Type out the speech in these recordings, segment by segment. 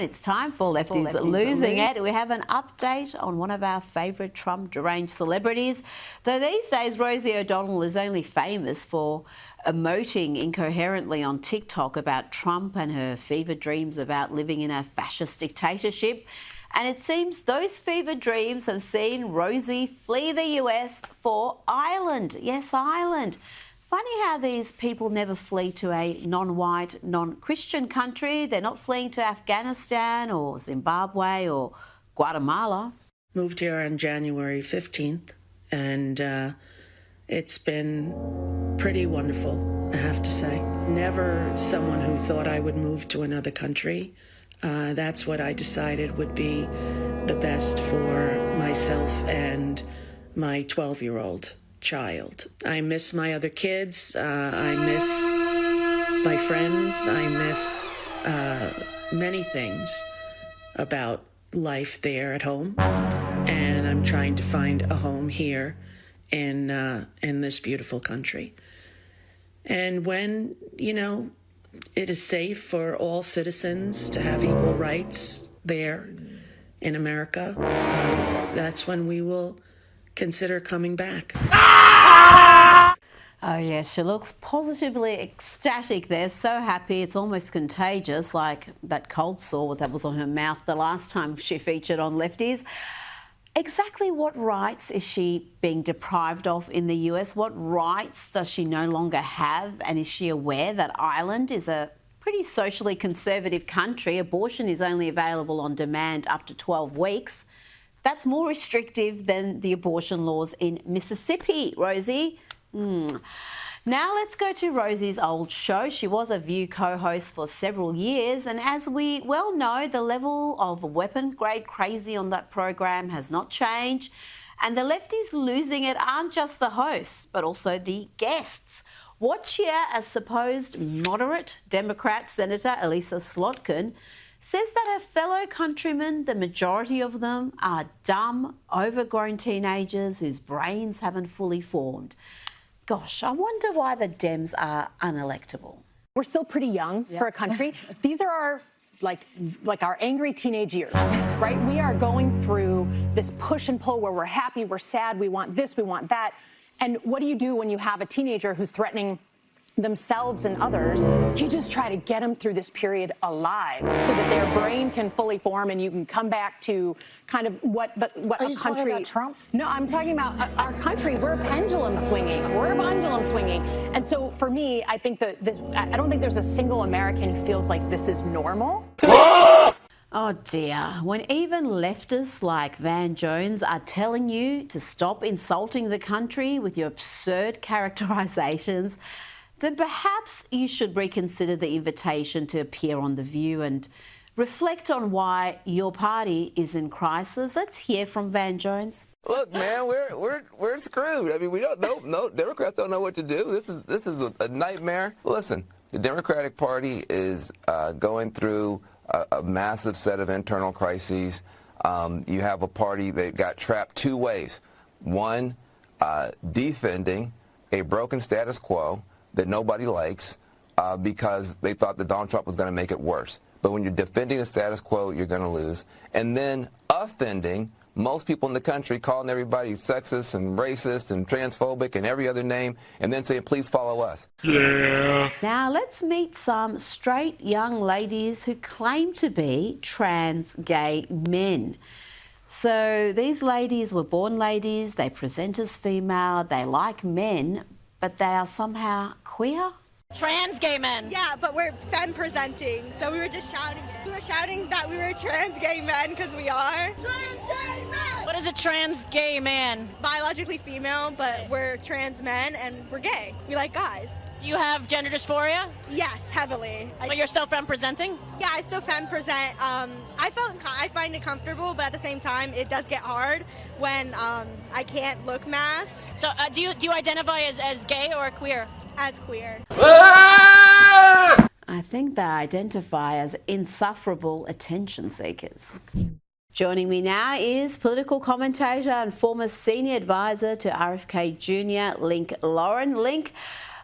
It's time for Lefties Losing It. We have an update on one of our favourite Trump deranged celebrities. Though these days Rosie O'Donnell is only famous for emoting incoherently on TikTok about Trump and her fevered dreams about living in a fascist dictatorship. And it seems those fevered dreams have seen Rosie flee the US for Ireland. Yes, Ireland. Funny how these people never flee to a non-white, non-Christian country. They're not fleeing to Afghanistan or Zimbabwe or Guatemala. Moved here on January 15th, and it's been pretty wonderful, I have to say. Never someone who thought I would move to another country. That's what I decided would be the best for myself and my 12-year-old child. I miss my other kids. I miss my friends. I miss many things about life there at home. And I'm trying to find a home here in this beautiful country. And when, it is safe for all citizens to have equal rights there in America, that's when we will consider coming back. Oh yes, she looks positively ecstatic there, so happy, it's almost contagious, like that cold sore that was on her mouth the last time she featured on Lefties. Exactly what rights is she being deprived of in the US? What rights does she no longer have? And is she aware that Ireland is a pretty socially conservative country? Abortion is only available on demand up to 12 weeks. That's more restrictive than the abortion laws in Mississippi, Rosie. Now let's go to Rosie's old show. She was a View co-host for several years, and as we well know, the level of weapon-grade crazy on that program has not changed. And the Lefties Losing It aren't just the hosts, but also the guests. Watch here as supposed moderate Democrat Senator Elisa Slotkin says that her fellow countrymen, the majority of them, are dumb, overgrown teenagers whose brains haven't fully formed. Gosh, I wonder why the Dems are unelectable. We're still pretty young for a country. These are our like our angry teenage years, right? We are going through this push and pull where we're happy, we're sad, we want this, we want that. And what do you do when you have a teenager who's threatening themselves and others? You just try to get them through this period alive so that their brain can fully form and you can come back to kind of what Are a you country. talking about Trump? No, I'm talking about our country. We're pendulum swinging. We're pendulum swinging. And so for me, I think that I don't think there's a single American who feels like this is normal. Oh dear, when even leftists like Van Jones are telling you to stop insulting the country with your absurd characterizations, then perhaps you should reconsider the invitation to appear on The View and reflect on why your party is in crisis. Let's hear from Van Jones. Look, man, we're screwed. I mean, we don't know. No, Democrats don't know what to do. This is a nightmare. Listen, the Democratic Party is going through a massive set of internal crises. You have a party that got trapped two ways. One, defending a broken status quo that nobody likes because they thought that Donald Trump was going to make it worse. But when you're defending the status quo, you're going to lose. And then offending most people in the country, calling everybody sexist and racist and transphobic and every other name, and then saying, please follow us. Yeah. Now let's meet some straight young ladies who claim to be trans gay men. So these ladies were born ladies, they present as female, they like men, but they are somehow queer? Trans gay men. Yeah, but we're femme presenting, so we were just shouting it. We were shouting that we were trans gay men because we are. Trans gay men! What is a trans gay man? Biologically female, but we're trans men and we're gay. We like guys. Do you have gender dysphoria? Yes, heavily. But you're still femme presenting? Yeah, I still femme present. I find it comfortable, but at the same time, it does get hard when I can't look mask. So do you identify as gay or queer? As queer. I think they identify as insufferable attention seekers. Joining me now is political commentator and former senior advisor to RFK Jr., Link Lauren. Link,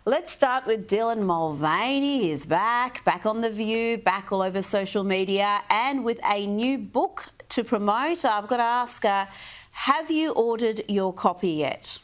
Let's start with Dylan Mulvaney. He's back on The View, back all over social media, and with a new book to promote. I've got to ask, have you ordered your copy yet?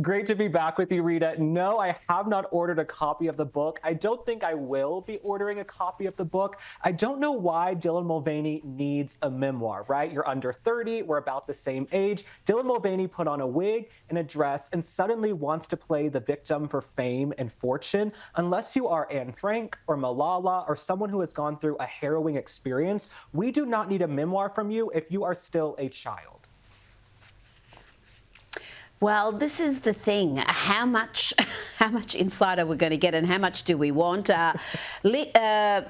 Great to be back with you, Rita. No, I have not ordered a copy of the book. I don't think I will be ordering a copy of the book. I don't know why Dylan Mulvaney needs a memoir, right? You're under 30, we're about the same age. Dylan Mulvaney put on a wig and a dress and suddenly wants to play the victim for fame and fortune. Unless you are Anne Frank or Malala or someone who has gone through a harrowing experience, we do not need a memoir from you if you are still a child. Well, this is the thing. How much insight are we going to get, and how much do we want? Dylan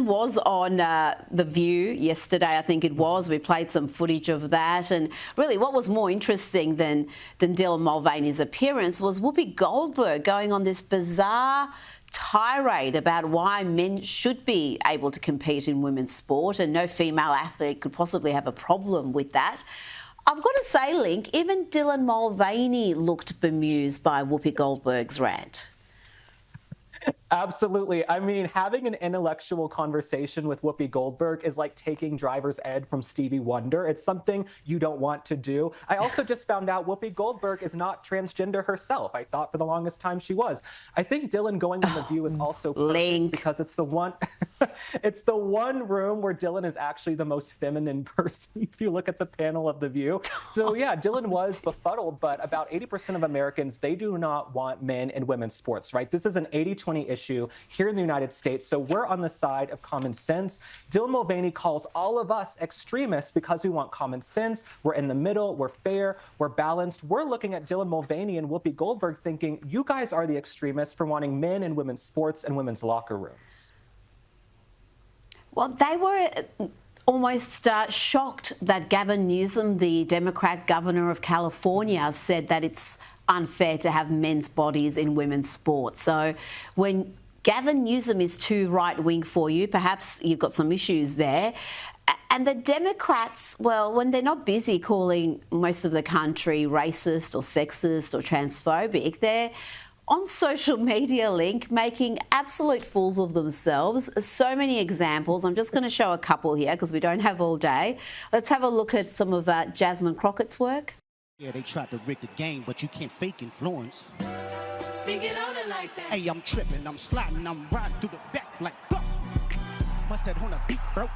was on The View yesterday, I think it was. We played some footage of that. And really what was more interesting than Dylan Mulvaney's appearance was Whoopi Goldberg going on this bizarre tirade about why men should be able to compete in women's sport, and no female athlete could possibly have a problem with that. I've got to say, Link, even Dylan Mulvaney looked bemused by Whoopi Goldberg's rant. Absolutely. I mean, having an intellectual conversation with Whoopi Goldberg is like taking driver's ed from Stevie Wonder. It's something you don't want to do. I also just found out Whoopi Goldberg is not transgender herself. I thought for the longest time she was. I think Dylan going on The View is also perfect because it's the one it's the one room where Dylan is actually the most feminine person if you look at the panel of The View. So yeah, Dylan was befuddled, but about 80% of Americans, they do not want men in women's sports, right? This is an 80-20 issue here in the United States, so we're on the side of common sense. Dylan Mulvaney calls all of us extremists because we want common sense. We're in the middle, we're fair, we're balanced. We're looking at Dylan Mulvaney and Whoopi Goldberg thinking, you guys are the extremists for wanting men in women's sports and women's locker rooms. Well, they were almost shocked that Gavin Newsom, the Democrat governor of California, said that it's unfair to have men's bodies in women's sports. So when Gavin Newsom is too right-wing for you, perhaps you've got some issues there. And the Democrats, well, when they're not busy calling most of the country racist or sexist or transphobic, they're on social media, Link, making absolute fools of themselves. So many examples. I'm just going to show a couple here because we don't have all day. Let's have a look at some of Jasmine Crockett's work. Yeah, they tried to rig the game, but you can't fake influence. Hey, I'm tripping, I'm sliding, I'm riding through the back like, must have on a beat, bro.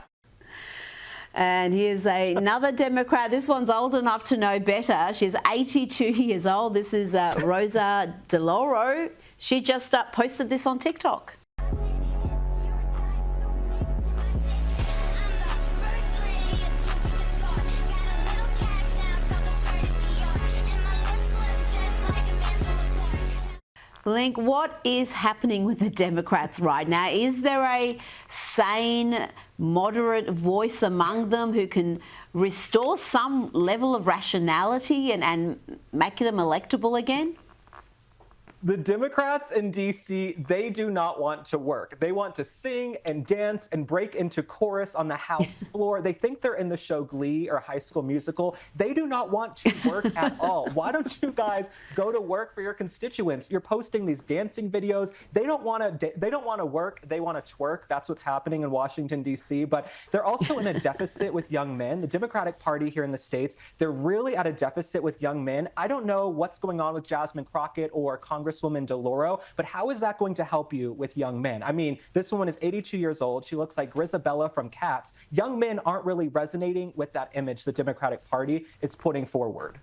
And here's another Democrat. This one's old enough to know better. She's 82 years old. This is Rosie O'Donnell. She just posted this on TikTok. Link, what is happening with the Democrats right now? Is there a sane, moderate voice among them who can restore some level of rationality and make them electable again? The Democrats in D.C., they do not want to work. They want to sing and dance and break into chorus on the House floor. They think they're in the show Glee or High School Musical. They do not want to work at all. Why don't you guys go to work for your constituents? You're posting these dancing videos. They don't want to work. They want to twerk. That's what's happening in Washington, D.C. But they're also in a deficit with young men. The Democratic Party here in the States, they're really at a deficit with young men. I don't know what's going on with Jasmine Crockett or Congresswoman DeLauro, but how is that going to help you with young men? I mean, this woman is 82 years old. She looks like Grisabella from Cats. Young men aren't really resonating with that image the Democratic Party is putting forward.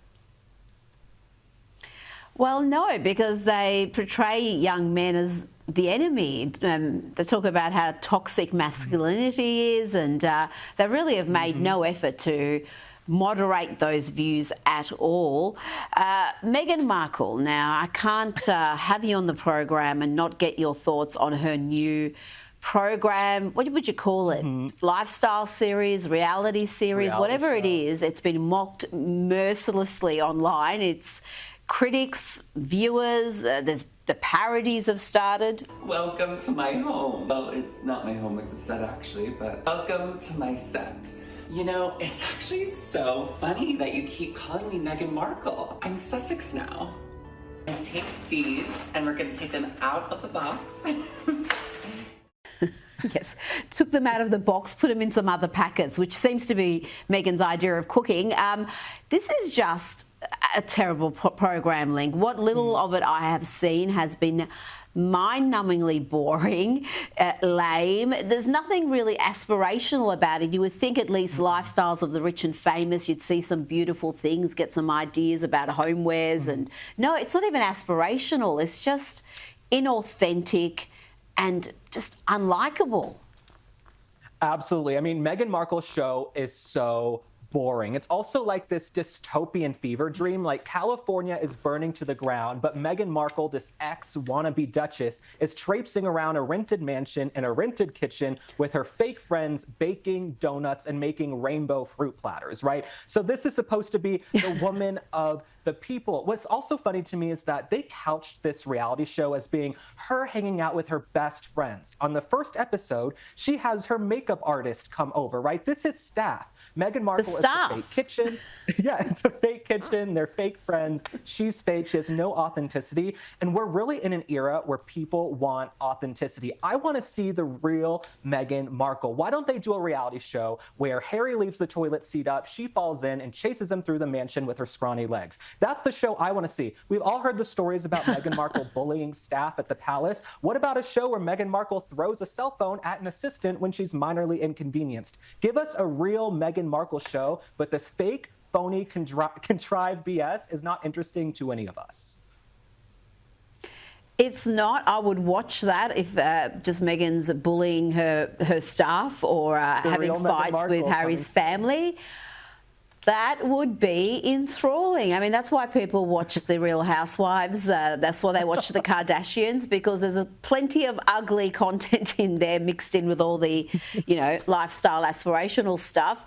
Well, no, because they portray young men as the enemy. They talk about how toxic masculinity is, and they really have made no effort to moderate those views at all. Meghan Markle, now I can't have you on the program and not get your thoughts on her new program. What would you call it? Lifestyle series, reality series, whatever it is. It's been mocked mercilessly online. It's critics, viewers, there's the parodies have started. Welcome to my home. Well, it's not my home, it's a set actually, but welcome to my set. You know, it's actually so funny that you keep calling me Meghan Markle. I'm Sussex now. And take these, and we're going to take them out of the box. Yes, took them out of the box, put them in some other packets, which seems to be Meghan's idea of cooking. This is just a terrible program, Link. What little of it I have seen has been mind-numbingly boring, lame. There's nothing really aspirational about it. You would think at least lifestyles of the rich and famous, you'd see some beautiful things, get some ideas about homewares. And no, it's not even aspirational. It's just inauthentic and just unlikable. Absolutely. I mean, Meghan Markle's show is so boring. It's also like this dystopian fever dream. Like, California is burning to the ground, but Meghan Markle, this ex-wannabe duchess, is traipsing around a rented mansion in a rented kitchen with her fake friends, baking donuts and making rainbow fruit platters, right? So this is supposed to be the woman of the people. What's also funny to me is that they couched this reality show as being her hanging out with her best friends. On the first episode, she has her makeup artist come over, right? This is staff. Meghan Markle is a fake kitchen. Yeah, it's a fake kitchen. They're fake friends. She's fake. She has no authenticity. And we're really in an era where people want authenticity. I want to see the real Meghan Markle. Why don't they do a reality show where Harry leaves the toilet seat up, she falls in and chases him through the mansion with her scrawny legs? That's the show I want to see. We've all heard the stories about Meghan Markle bullying staff at the palace. What about a show where Meghan Markle throws a cell phone at an assistant when she's minorly inconvenienced? Give us a real Meghan Markle show, but this fake, phony, contrived BS is not interesting to any of us. It's not. I would watch that if just Meghan's bullying her staff or having fights with Harry's family. That would be enthralling. I mean, that's why people watch The Real Housewives. That's why they watch The Kardashians, because there's plenty of ugly content in there mixed in with all the, you know, lifestyle aspirational stuff.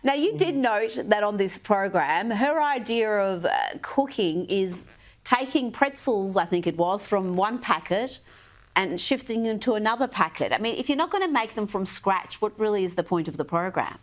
Now, you did note that on this program, her idea of cooking is taking pretzels, I think it was, from one packet and shifting them to another packet. I mean, if you're not going to make them from scratch, what really is the point of the program?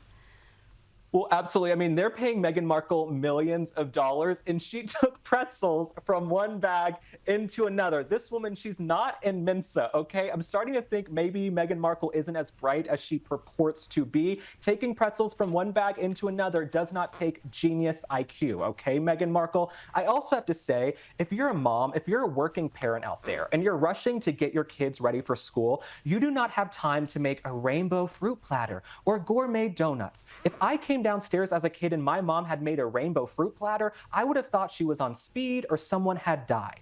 Well, absolutely. I mean, they're paying Meghan Markle millions of dollars, and she took pretzels from one bag into another. This woman, she's not in Mensa, okay? I'm starting to think maybe Meghan Markle isn't as bright as she purports to be. Taking pretzels from one bag into another does not take genius IQ, okay, Meghan Markle? I also have to say, if you're a mom, if you're a working parent out there, and you're rushing to get your kids ready for school, you do not have time to make a rainbow fruit platter or gourmet donuts. If I came downstairs as a kid and my mom had made a rainbow fruit platter, I would have thought she was on speed or someone had died.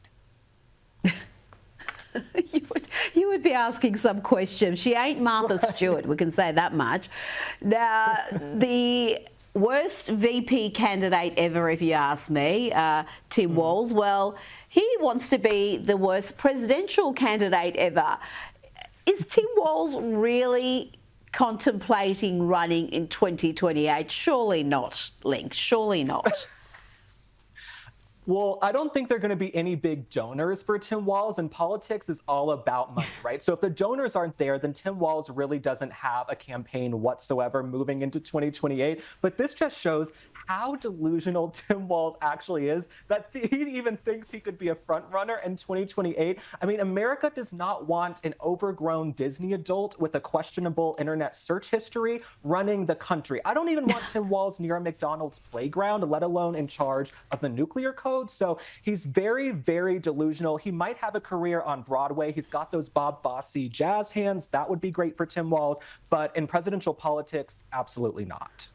You would be asking some questions. She ain't Martha Stewart, we can say that much. Now, the worst VP candidate ever, if you ask me, Tim Walz, well, he wants to be the worst presidential candidate ever. Is Tim Walz really contemplating running in 2028? Surely not, Link. Surely not. Well, I don't think there are going to be any big donors for Tim Walz, and politics is all about money, right? So if the donors aren't there, then Tim Walz really doesn't have a campaign whatsoever moving into 2028. But this just shows how delusional Tim Walz actually is, that he even thinks he could be a front runner in 2028. I mean, America does not want an overgrown Disney adult with a questionable internet search history running the country. I don't even want Tim Walz near a McDonald's playground, let alone in charge of the nuclear code. So he's very, very delusional. He might have a career on Broadway. He's got those Bob Fosse jazz hands. That would be great for Tim Walz. But in presidential politics, absolutely not.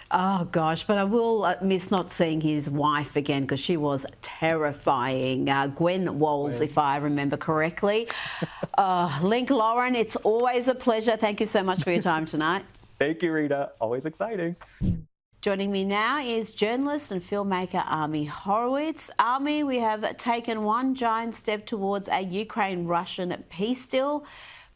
Oh, gosh, but I will miss not seeing his wife again, because she was terrifying. Gwen Walz, if I remember correctly. Link, Lauren, it's always a pleasure. Thank you so much for your time tonight. Thank you, Rita. Always exciting. Joining me now is journalist and filmmaker Ami Horowitz. Ami, we have taken one giant step towards a Ukraine-Russian peace deal.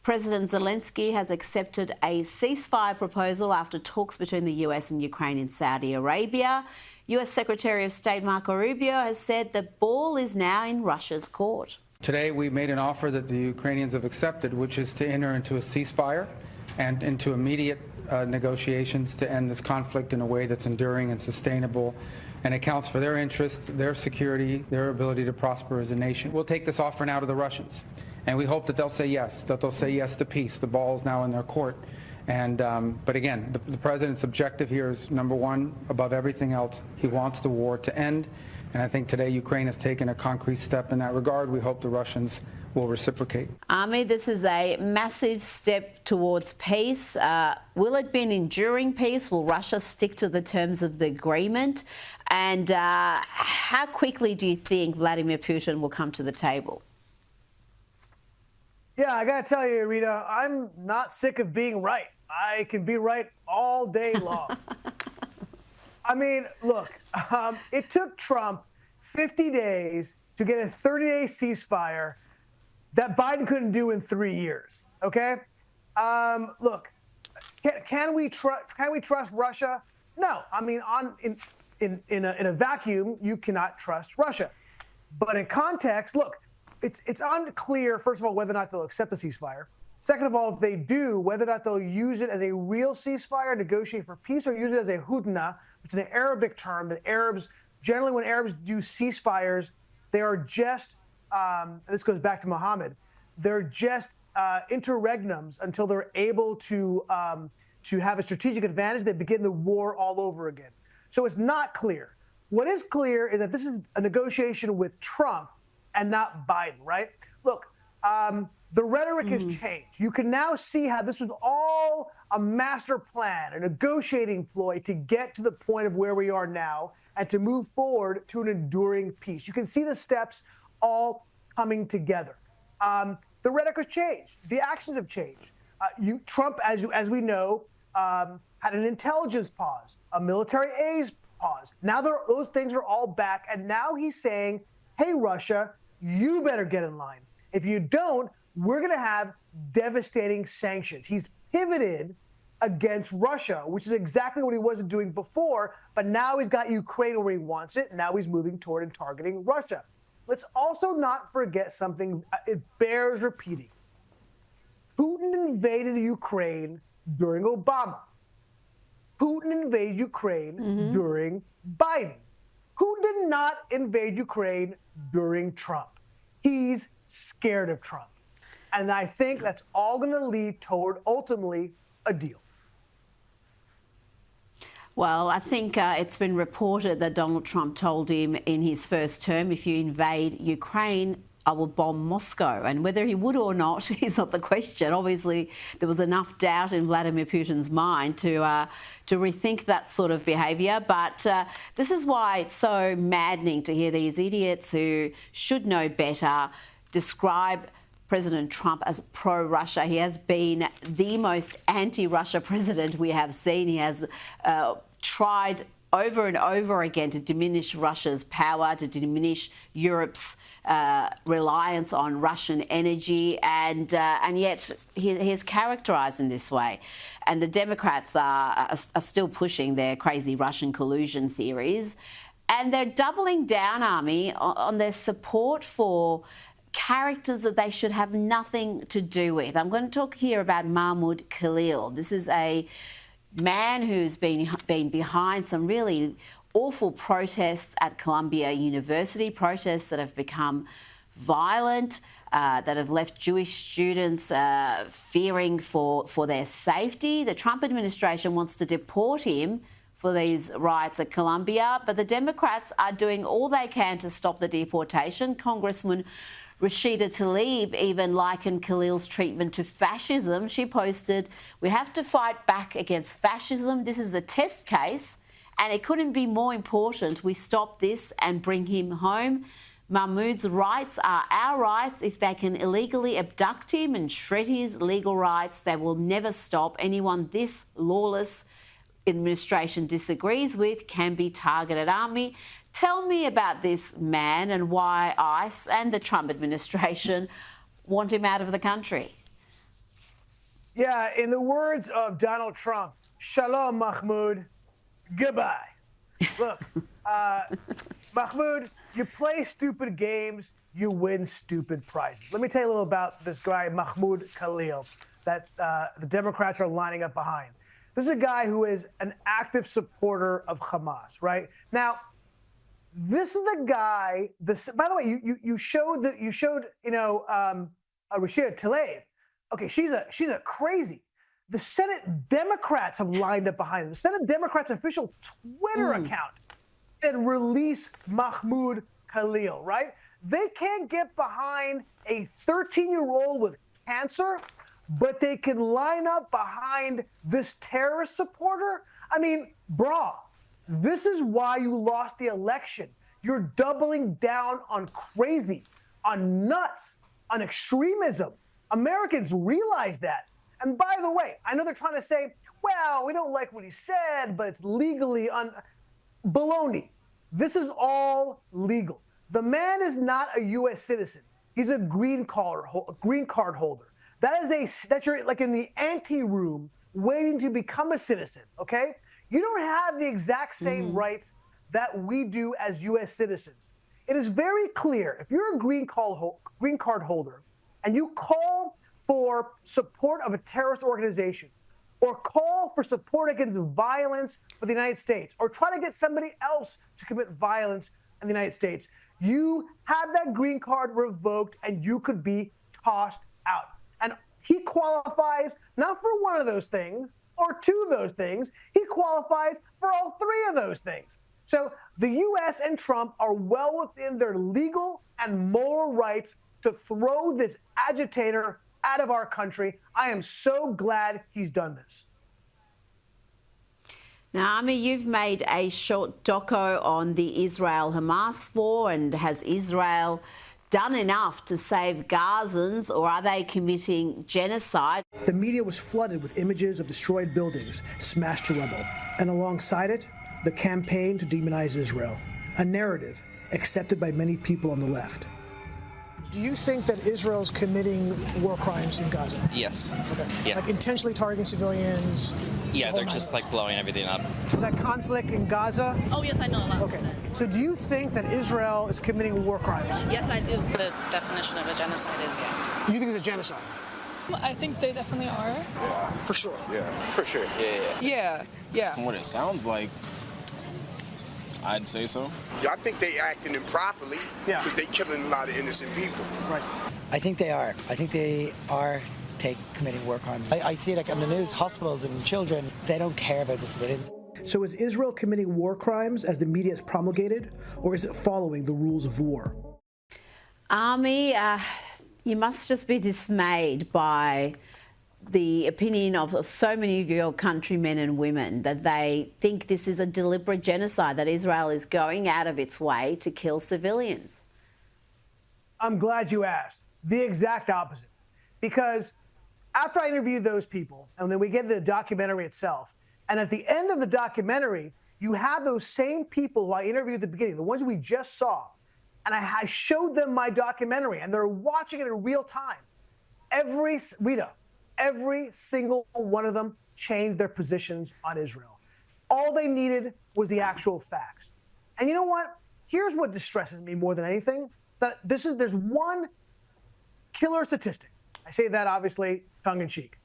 President Zelensky has accepted a ceasefire proposal after talks between the US and Ukraine in Saudi Arabia. US Secretary of State Marco Rubio has said the ball is now in Russia's court. Today we made an offer that the Ukrainians have accepted, which is to enter into a ceasefire and into immediate negotiations to end this conflict in a way that's enduring and sustainable and accounts for their interests, their security, their ability to prosper as a nation. We'll take this offer now to the Russians, and we hope that they'll say yes, to peace. The ball is now in their court. And but again, the president's objective here is, number one, above everything else, he wants the war to end. And I think today Ukraine has taken a concrete step in that regard. We hope the Russians will reciprocate. Army, this is a massive step towards peace. Will it be an enduring peace? Will Russia stick to the terms of the agreement? And how quickly do you think Vladimir Putin will come to the table? Yeah, I got to tell you, Rita, I'm not sick of being right. I can be right all day long. I mean, look, it took Trump 50 days to get a 30-day ceasefire that Biden couldn't do in 3 years, okay? Look, can we trust Russia? No. I mean, in a vacuum, you cannot trust Russia. But in context, look, it's unclear, first of all, whether or not they'll accept the ceasefire. Second of all, if they do, whether or not they'll use it as a real ceasefire, negotiate for peace, or use it as a hudna, which is an Arabic term that Arabs, generally when Arabs do ceasefires, they are just, this goes back to Muhammad, they're just interregnums until they're able to have a strategic advantage. They begin the war all over again. So it's not clear. What is clear is that this is a negotiation with Trump and not Biden, right? Look, the rhetoric has changed. You can now see how this was all a master plan, a negotiating ploy to get to the point of where we are now and to move forward to an enduring peace. You can see the steps all coming together. The rhetoric has changed. The actions have changed. Trump, as we know, had an intelligence pause, a military aid pause. Now those things are all back, and now he's saying, hey, Russia, you better get in line. If you don't, we're going to have devastating sanctions. He's pivoted against Russia, which is exactly what he wasn't doing before, but now he's got Ukraine where he wants it. Now he's moving toward and targeting Russia. Let's also not forget something. It bears repeating. Putin invaded Ukraine during Obama. Putin invaded Ukraine during Biden. Who did not invade Ukraine during Trump? He's scared of Trump. And I think that's all going to lead toward, ultimately, a deal. Well, I think it's been reported that Donald Trump told him in his first term, if you invade Ukraine, I will bomb Moscow. And whether he would or not is not the question. Obviously, there was enough doubt in Vladimir Putin's mind to rethink that sort of behaviour. But this is why it's so maddening to hear these idiots who should know better describe President Trump as pro-Russia. He has been the most anti-Russia president we have seen. He has tried over and over again to diminish Russia's power, to diminish Europe's reliance on Russian energy, and yet he is characterised in this way. And the Democrats are still pushing their crazy Russian collusion theories, and they're doubling down, Army, on their support for characters that they should have nothing to do with. I'm going to talk here about Mahmoud Khalil. This is a man who's been behind some really awful protests at Columbia University, protests that have become violent, that have left Jewish students fearing for their safety. The Trump administration wants to deport him for these riots at Columbia, but the Democrats are doing all they can to stop the deportation. Congressman Rashida Tlaib even likened Khalil's treatment to fascism. She posted, "We have to fight back against fascism. This is a test case, and it couldn't be more important we stop this and bring him home. Mahmoud's rights are our rights. If they can illegally abduct him and shred his legal rights, they will never stop. Anyone this lawless administration disagrees with can be targeted." Army, tell me about this man and why ICE and the Trump administration want him out of the country. Yeah, in the words of Donald Trump, shalom, Mahmoud, goodbye. Look, Mahmoud, you play stupid games, you win stupid prizes. Let me tell you a little about this guy, Mahmoud Khalil, that the Democrats are lining up behind. This is a guy who is an active supporter of Hamas, right? Now, This is the guy. By the way, you showed Rashida Tlaib. Okay, she's a crazy. The Senate Democrats have lined up behind him. The Senate Democrats' official Twitter account said release Mahmoud Khalil, right? They can't get behind a 13-year-old with cancer, but they can line up behind this terrorist supporter? I mean, brah, this is why you lost the election. You're doubling down on crazy, on nuts, on extremism. Americans realize that. And by the way, I know they're trying to say, well, we don't like what he said, but it's legally baloney. This is all legal. The man is not a U.S. citizen. He's a green card holder. That's you're like in the ante room waiting to become a citizen, okay? You don't have the exact same rights that we do as U.S. citizens. It is very clear, if you're a green card holder and you call for support of a terrorist organization or call for support against violence for the United States or try to get somebody else to commit violence in the United States, you have that green card revoked and you could be tossed out. And he qualifies not for one of those things or two of those things. He qualifies for all three of those things. So the U.S. and Trump are well within their legal and moral rights to throw this agitator out of our country. I am so glad he's done this. Now, Ami, you've made a short doco on the Israel-Hamas war, and has Israel done enough to save Gazans, or are they committing genocide? The media was flooded with images of destroyed buildings smashed to rubble, and alongside it, the campaign to demonize Israel, a narrative accepted by many people on the left. Do you think that Israel's committing war crimes in Gaza? Yes. Okay. Yeah. Like intentionally targeting civilians? Yeah, they're just like blowing everything up. That conflict in Gaza? Oh, yes, I know a lot. Okay. So do you think that Israel is committing war crimes? Yes, I do. The definition of a genocide is, yeah. You think it's a genocide? I think they definitely are. Yeah. For sure. Yeah, for sure. Yeah. From what it sounds like, I'd say so. Yeah, I think they acting improperly because they killing a lot of innocent people. Right. I think they are. I think they are committing war crimes. I see it like on the news, hospitals and children, they don't care about the civilians. So is Israel committing war crimes as the media has promulgated, or is it following the rules of war? Ami, you must just be dismayed by the opinion of so many of your countrymen and women that they think this is a deliberate genocide, that Israel is going out of its way to kill civilians. I'm glad you asked. The exact opposite. Because after I interviewed those people, and then we get to the documentary itself, and at the end of the documentary, you have those same people who I interviewed at the beginning, the ones we just saw, and I showed them my documentary, and they're watching it in real time. Every single one of them changed their positions on Israel. All they needed was the actual facts. And you know what? Here's what distresses me more than anything. There's one killer statistic. I say that obviously tongue-in-cheek.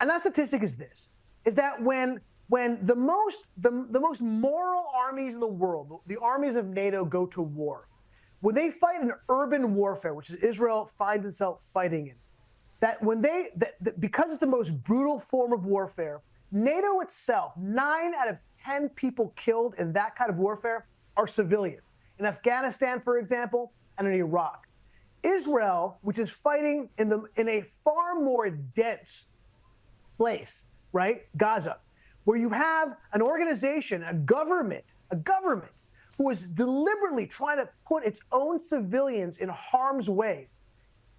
And that statistic is this, is that when the most moral armies in the world, the armies of NATO, go to war, when they fight in urban warfare, which is Israel finds itself fighting in, because it's the most brutal form of warfare, NATO itself, 9 out of 10 people killed in that kind of warfare are civilians. In Afghanistan, for example, and in Iraq. Israel, which is fighting in a far more dense place, right, Gaza, where you have an organization, a government who is deliberately trying to put its own civilians in harm's way.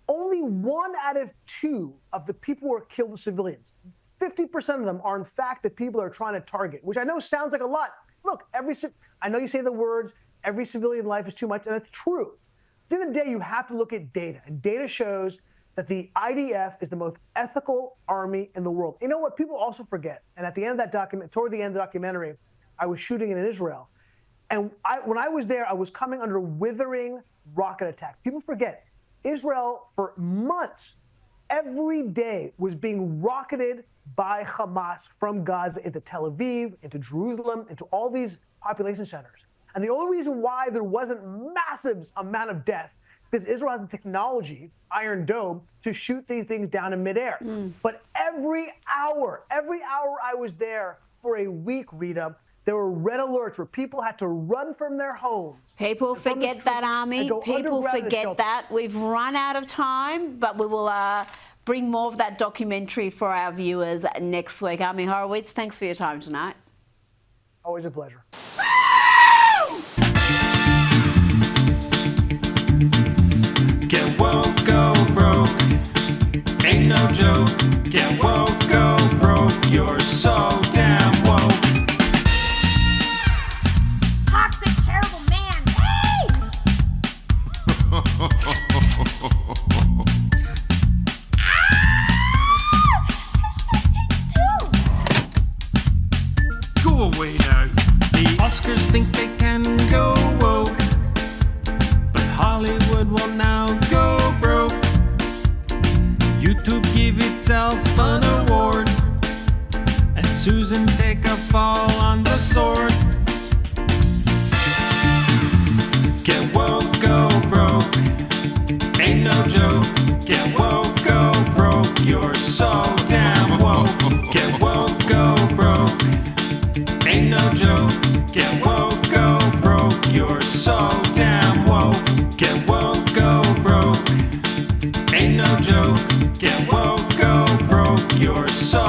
Only 1 out of 2 of the people who are killed are civilians. 50% of them are, in fact, the people they're trying to target, which I know sounds like a lot. Look, I know you say the words, every civilian life is too much, and that's true. At the end of the day, you have to look at data, and data shows that the IDF is the most ethical army in the world. You know what people also forget? And at the end of that document, toward the end of the documentary, I was shooting in Israel. And when I was there, I was coming under withering rocket attack. People forget, Israel, for months, every day was being rocketed by Hamas from Gaza into Tel Aviv, into Jerusalem, into all these population centers. And the only reason why there wasn't massive amount of death because Israel has the technology, Iron Dome, to shoot these things down in midair. But every hour I was there for a week, Rita, there were red alerts where people had to run from their homes. People forget that, Army. People forget that. We've run out of time, but we will bring more of that documentary for our viewers next week. Army Horowitz, thanks for your time tonight. Always a pleasure. Get woke, go broke. Ain't no joke. Get woke, go broke. You're so damn woke. Toxic, terrible man. Hey! Go away now. The Oscars think they can go woke, but Hollywood will now go broke. YouTube give itself an award, and Susan take a fall on the sword. Get woke, go broke. Ain't no joke. Get woke, go broke. You're so damn woke. Get woke, go broke. Ain't no joke. Get woke, go broke. You're so damn woke. Get woke, go broke. Ain't no joke. Get woke, go broke. You're so